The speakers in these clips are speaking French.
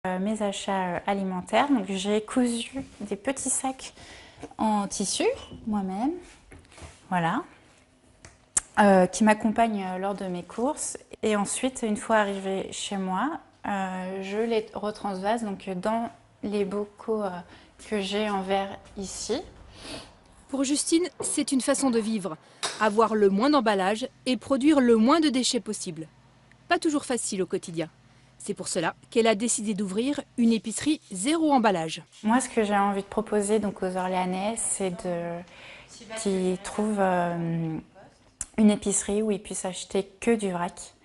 Mes achats alimentaires. Donc j'ai cousu des petits sacs en tissu moi-même, voilà, qui m'accompagnent lors de mes courses. Et ensuite, une fois arrivée chez moi, je les retransvase donc dans les bocaux que j'ai en verre ici. Pour Justine, c'est une façon de vivre, avoir le moins d'emballage et produire le moins de déchets possible. Pas toujours facile au quotidien. C'est pour cela qu'elle a décidé d'ouvrir une épicerie zéro emballage. Moi, ce que j'ai envie de proposer donc aux Orléanais, c'est qu'ils trouvent une épicerie où ils puissent acheter que du vrac,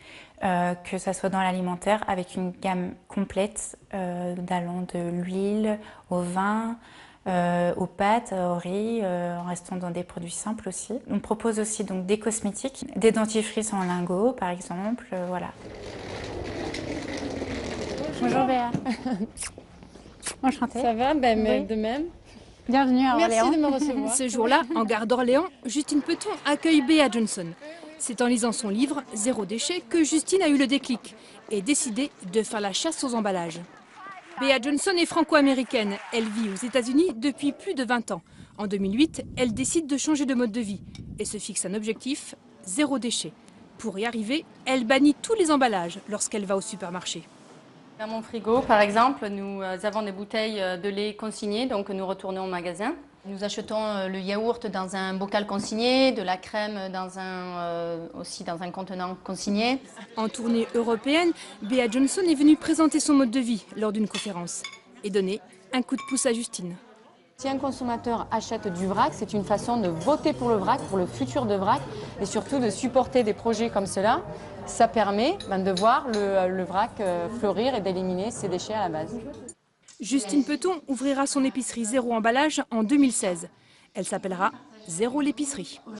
que ça soit dans l'alimentaire, avec une gamme complète d'allant de l'huile au vin, aux pâtes, au riz, en restant dans des produits simples aussi. On propose aussi donc des cosmétiques, des dentifrices en lingots par exemple, voilà. Bonjour Béa. Enchantée. Ça va, ben, Oui. de même. Bienvenue à Orléans. Merci de me recevoir. Ce jour-là, en gare d'Orléans, Justine Peton accueille Béa Johnson. C'est en lisant son livre « Zéro déchet » que Justine a eu le déclic et décidé de faire la chasse aux emballages. Béa Johnson est franco-américaine. Elle vit aux États-Unis depuis plus de 20 ans. En 2008, elle décide de changer de mode de vie et se fixe un objectif « zéro déchet ». Pour y arriver, elle bannit tous les emballages lorsqu'elle va au supermarché. Dans mon frigo, par exemple, nous avons des bouteilles de lait consignées, donc nous retournons au magasin. Nous achetons le yaourt dans un bocal consigné, de la crème aussi dans un contenant consigné. En tournée européenne, Béa Johnson est venue présenter son mode de vie lors d'une conférence et donner un coup de pouce à Justine. Si un consommateur achète du vrac, c'est une façon de voter pour le vrac, pour le futur de vrac, et surtout de supporter des projets comme cela. Ça permet de voir le vrac fleurir et d'éliminer ses déchets à la base. Justine Peton ouvrira son épicerie zéro emballage en 2016. Elle s'appellera Zéro l'épicerie.